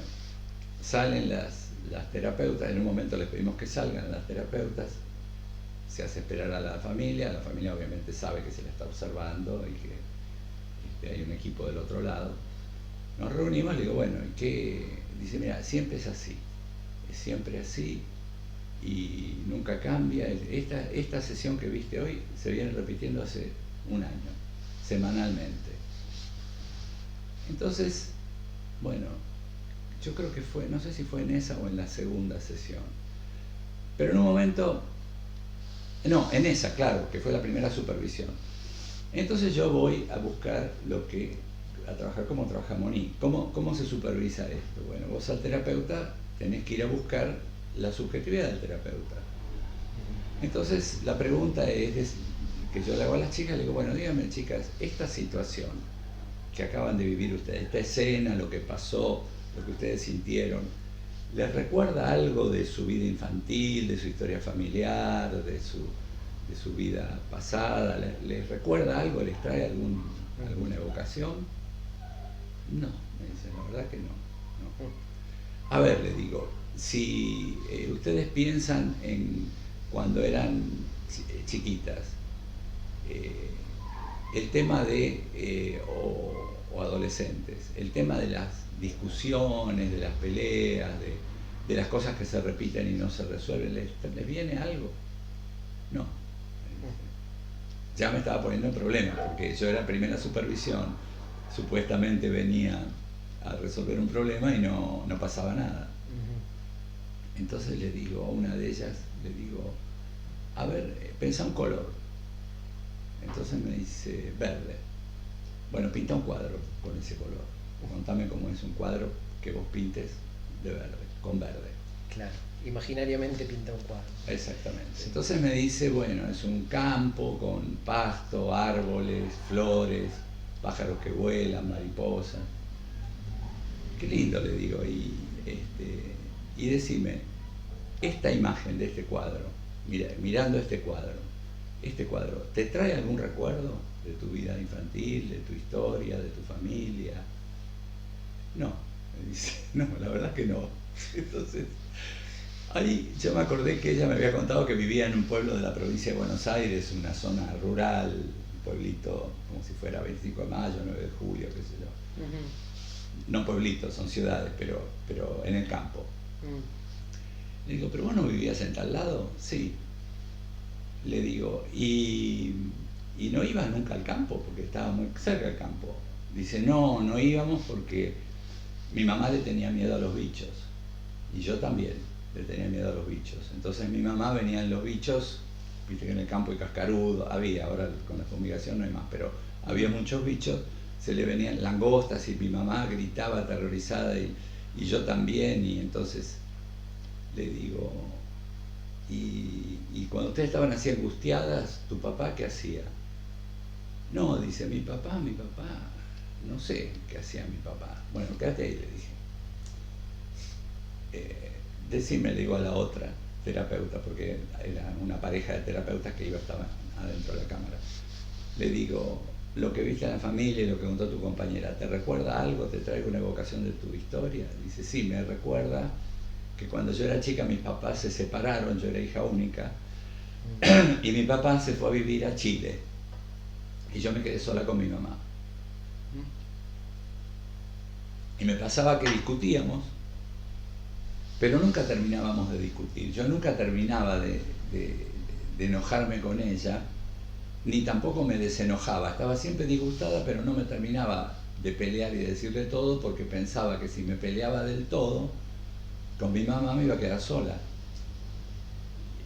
salen las terapeutas, en un momento les pedimos que salgan las terapeutas, se hace esperar a la familia obviamente sabe que se la está observando y que hay un equipo del otro lado. Nos reunimos, le digo, bueno, ¿y qué? Dice, mira, siempre es así, es siempre así y nunca cambia. Esta sesión que viste hoy se viene repitiendo hace un año, semanalmente. Entonces, bueno, yo creo que fue, no sé si fue en esa o en la segunda sesión, pero en un momento, no, en esa, claro, que fue la primera supervisión. Entonces yo voy a buscar a trabajar como trabaja Monique. ¿Cómo se supervisa esto? Bueno, vos al terapeuta tenés que ir a buscar la subjetividad del terapeuta. Entonces la pregunta es que yo le hago a las chicas, le digo, bueno, díganme chicas, esta situación que acaban de vivir ustedes, esta escena, lo que pasó, lo que ustedes sintieron, ¿les recuerda algo de su vida infantil, de su historia familiar, de su vida pasada? ¿Les recuerda algo? ¿Les trae alguna evocación? No, me dicen, la verdad que no. A ver, le digo, si ustedes piensan en cuando eran chiquitas, el tema o adolescentes, el tema de las discusiones, de las peleas, de las cosas que se repiten y no se resuelven, ¿les viene algo? No. Ya me estaba poniendo en problemas, porque yo era primera supervisión, supuestamente venía a resolver un problema y no pasaba nada. Entonces le digo a una de ellas, le digo, a ver, pensá un color. Entonces me dice, verde. Bueno, pinta un cuadro con ese color. Contame cómo es un cuadro que vos pintes de verde, con verde. Claro, imaginariamente pinta un cuadro. Exactamente. Sí. Entonces me dice, bueno, es un campo con pasto, árboles, flores, pájaros que vuelan, mariposas. Qué lindo, le digo. Y decime, esta imagen de este cuadro, mirando este cuadro, ¿te trae algún recuerdo de tu vida infantil, de tu historia, de tu familia? No, me dice, no, la verdad que no. Entonces, ahí yo me acordé que ella me había contado que vivía en un pueblo de la provincia de Buenos Aires, una zona rural, un pueblito como si fuera 25 de mayo, 9 de julio, qué sé yo. No pueblitos, son ciudades, pero en el campo. Le digo, ¿pero vos no vivías en tal lado? Sí. Le digo, ¿y no ibas nunca al campo? Porque estaba muy cerca del campo. Dice, no íbamos porque mi mamá le tenía miedo a los bichos. Y yo también le tenía miedo a los bichos. Entonces mi mamá venía en los bichos, viste que en el campo hay cascarudo, había, ahora con la fumigación no hay más, pero había muchos bichos, se le venían langostas y mi mamá gritaba aterrorizada y yo también, y entonces le digo, y cuando ustedes estaban así angustiadas, ¿tu papá qué hacía? No, dice, mi papá, no sé qué hacía mi papá. Bueno, quédate ahí, le dije. Decime, le digo a la otra terapeuta, porque era una pareja de terapeutas que estaban adentro de la cámara. Le digo, lo que viste en la familia y lo que contó tu compañera, ¿te recuerda algo? ¿Te trae una evocación de tu historia? Dice, sí, me recuerda que cuando yo era chica mis papás se separaron, yo era hija única, y mi papá se fue a vivir a Chile, y yo me quedé sola con mi mamá. Y me pasaba que discutíamos, pero nunca terminábamos de discutir. Yo nunca terminaba de enojarme con ella, ni tampoco me desenojaba. Estaba siempre disgustada, pero no me terminaba de pelear y de decirle todo, porque pensaba que si me peleaba del todo, con mi mamá me iba a quedar sola,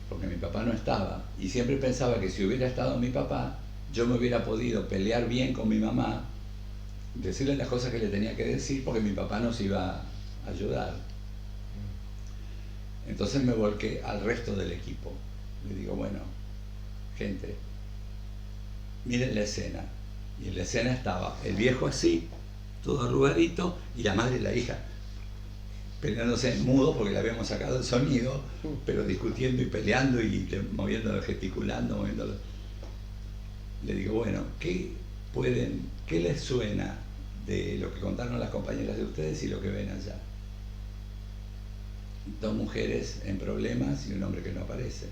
porque mi papá no estaba. Y siempre pensaba que si hubiera estado mi papá, yo me hubiera podido pelear bien con mi mamá, decirle las cosas que le tenía que decir, porque mi papá nos iba a ayudar. Entonces me volqué al resto del equipo. Le digo, bueno, gente, miren la escena. Y en la escena estaba el viejo así, todo arrugadito, y la madre y la hija peleándose en mudo porque le habíamos sacado el sonido, pero discutiendo y peleando y moviéndolo, gesticulando, moviéndolo. Le digo, bueno, ¿qué les suena de lo que contaron las compañeras de ustedes y lo que ven allá? 2 mujeres en problemas y un hombre que no aparece.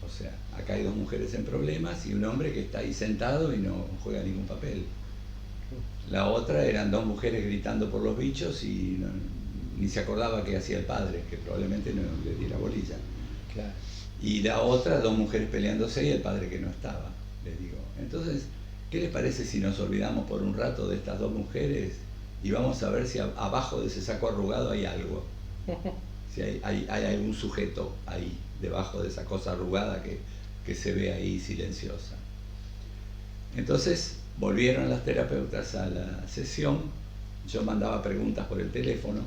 O sea, acá hay 2 mujeres en problemas y un hombre que está ahí sentado y no juega ningún papel. La otra eran 2 mujeres gritando por los bichos y ni se acordaba qué hacía el padre, que probablemente no le diera bolilla. Claro. Y la otra, 2 mujeres peleándose y el padre que no estaba, les digo. Entonces, ¿qué les parece si nos olvidamos por un rato de estas 2 mujeres y vamos a ver si abajo de ese saco arrugado hay algo? Si hay algún sujeto ahí, debajo de esa cosa arrugada que se ve ahí silenciosa. Entonces volvieron las terapeutas a la sesión, yo mandaba preguntas por el teléfono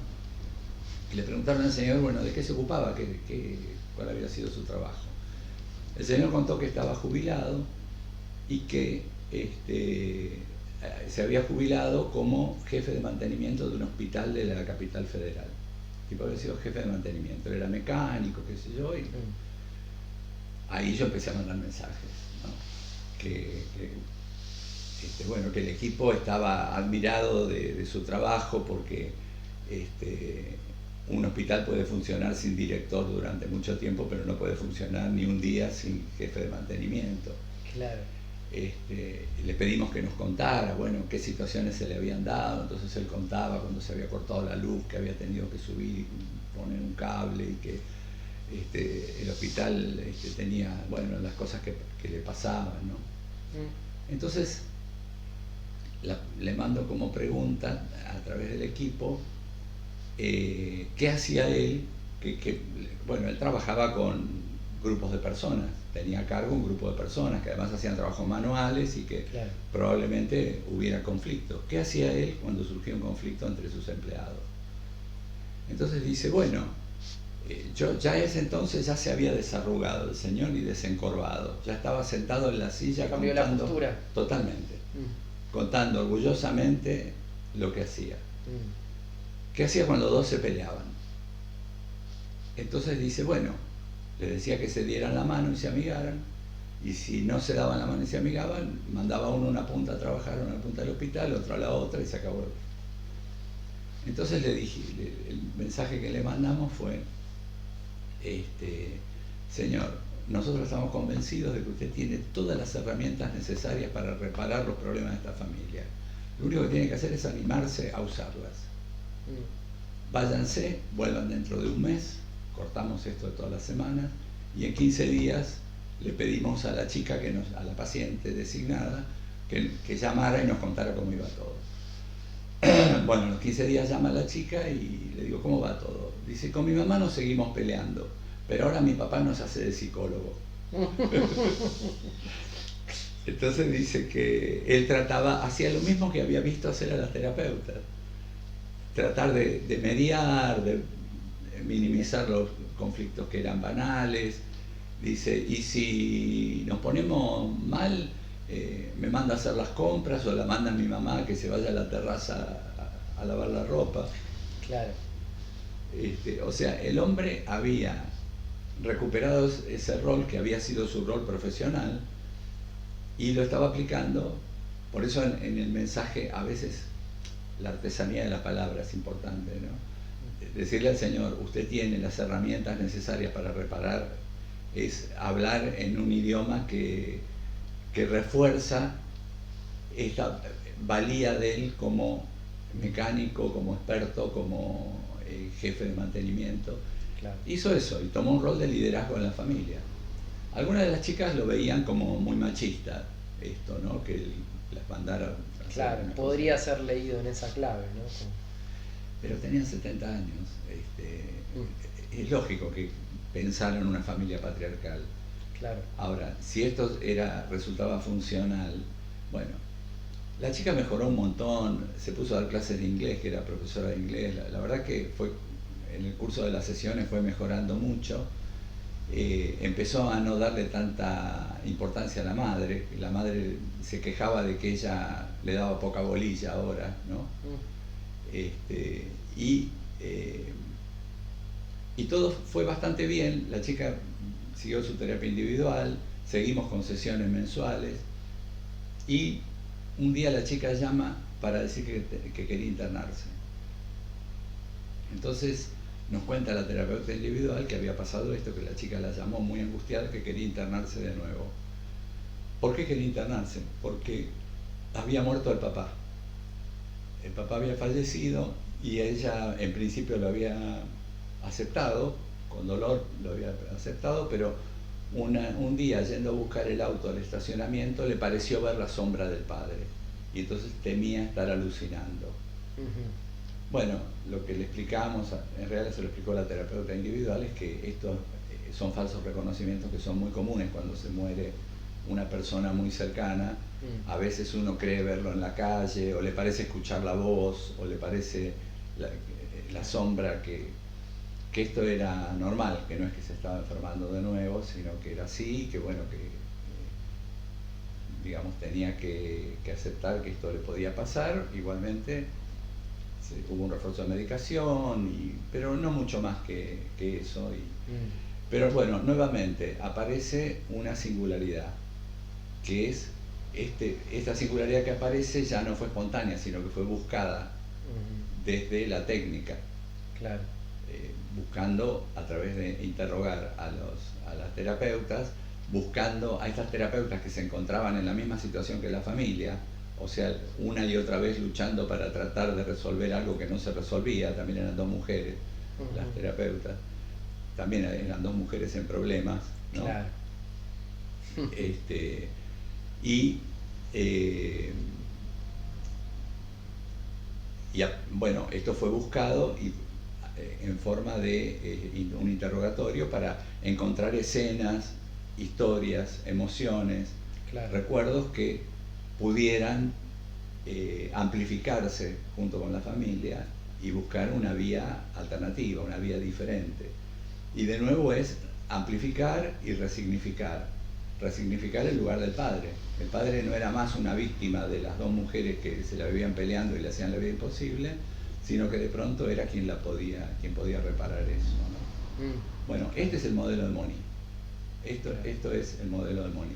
y le preguntaron al señor, bueno, ¿de qué se ocupaba? ¿Cuál había sido su trabajo? El señor contó que estaba jubilado y que se había jubilado como jefe de mantenimiento de un hospital de la capital federal. Tipo, había sido jefe de mantenimiento, él era mecánico, qué sé yo, y ahí yo empecé a mandar mensajes, ¿no? Que el equipo estaba admirado de su trabajo porque un hospital puede funcionar sin director durante mucho tiempo, pero no puede funcionar ni un día sin jefe de mantenimiento. Claro. Le pedimos que nos contara, bueno, qué situaciones se le habían dado. Entonces él contaba cuando se había cortado la luz, que había tenido que subir y poner un cable y que el hospital tenía, bueno, las cosas que le pasaban, ¿no? Entonces le mando como pregunta a través del equipo qué hacía él, bueno, él trabajaba con grupos de personas, tenía a cargo un grupo de personas que además hacían trabajos manuales y que claro, probablemente hubiera conflictos. ¿Qué hacía él cuando surgía un conflicto entre sus empleados? Entonces dice, bueno, yo ya ese entonces ya se había desarrugado el señor y desencorvado, ya estaba sentado en la silla, cambió contando, la postura. Totalmente, contando orgullosamente lo que hacía. ¿Qué hacía cuando 2 se peleaban? Entonces dice, bueno, les decía que se dieran la mano y se amigaran, y si no se daban la mano y se amigaban, mandaba uno a una punta a trabajar, a una punta del hospital, otro a la otra y se acabó. Entonces le dije, el mensaje que le mandamos fue, señor, nosotros estamos convencidos de que usted tiene todas las herramientas necesarias para reparar los problemas de esta familia. Lo único que tiene que hacer es animarse a usarlas. Váyanse, vuelvan dentro de un mes, cortamos esto de todas las semanas y en 15 días le pedimos a la chica, a la paciente designada, que llamara y nos contara cómo iba todo. Bueno, a los 15 días llama a la chica y le digo, ¿cómo va todo? Dice, con mi mamá nos seguimos peleando, pero ahora mi papá nos hace de psicólogo. Entonces dice que él hacía lo mismo que había visto hacer a las terapeutas. Tratar de mediar, de minimizar los conflictos que eran banales. Dice, y si nos ponemos mal, me manda a hacer las compras o la manda mi mamá que se vaya a la terraza a lavar la ropa. Claro. O sea, el hombre había recuperado ese rol que había sido su rol profesional y lo estaba aplicando. Por eso en el mensaje a veces la artesanía de la palabra es importante, ¿no? Decirle al Señor, usted tiene las herramientas necesarias para reparar, es hablar en un idioma que refuerza esta valía de él como mecánico, como experto, como jefe de mantenimiento. Claro. Hizo eso y tomó un rol de liderazgo en la familia. Algunas de las chicas lo veían como muy machista, esto, ¿no? Que las mandara. Claro, podría ser leído en esa clave, ¿no? pero tenían 70 años. Es lógico que pensaran en una familia patriarcal. Claro. Ahora, si esto resultaba funcional, bueno, la chica mejoró un montón, se puso a dar clases de inglés, que era profesora de inglés. La verdad que fue, en el curso de las sesiones fue mejorando mucho. Empezó a no darle tanta importancia a la madre. La madre se quejaba de que ella le daba poca bolilla ahora, ¿no? Y todo fue bastante bien. La chica siguió su terapia individual, seguimos con sesiones mensuales, y un día la chica llama para decir que quería internarse. Entonces nos cuenta la terapeuta individual que había pasado esto, que la chica la llamó muy angustiada, que quería internarse de nuevo. ¿Por qué quería internarse? Porque había muerto el papá. El papá había fallecido y ella en principio lo había aceptado, con dolor lo había aceptado, pero un día yendo a buscar el auto al estacionamiento le pareció ver la sombra del padre y entonces temía estar alucinando. Bueno, lo que le explicamos, en realidad se lo explicó la terapeuta individual, es que estos son falsos reconocimientos que son muy comunes cuando se muere una persona muy cercana. A veces uno cree verlo en la calle, o le parece escuchar la voz, o le parece la sombra, que esto era normal, que no es que se estaba enfermando de nuevo, sino que era así, que bueno, que digamos tenía que aceptar que esto le podía pasar. Igualmente hubo un refuerzo de medicación, pero no mucho más que eso. Pero bueno, nuevamente aparece una singularidad, que es esta singularidad que aparece ya no fue espontánea, sino que fue buscada desde la técnica. Claro. Buscando a través de interrogar a las terapeutas, buscando a estas terapeutas que se encontraban en la misma situación que la familia, o sea, una y otra vez luchando para tratar de resolver algo que no se resolvía. También eran dos mujeres, las terapeutas, también eran dos mujeres en problemas, ¿no? Claro. Bueno, esto fue buscado y en forma de un interrogatorio para encontrar escenas, historias, emociones, claro, recuerdos que pudieran amplificarse junto con la familia y buscar una vía alternativa, una vía diferente. Y de nuevo es amplificar y resignificar. Resignificar el lugar del padre. El padre no era más una víctima de las dos mujeres que se la vivían peleando y le hacían la vida imposible, sino que de pronto era quien podía reparar eso, ¿no? Bueno, este es el modelo de Moni. Esto es el modelo de Moni.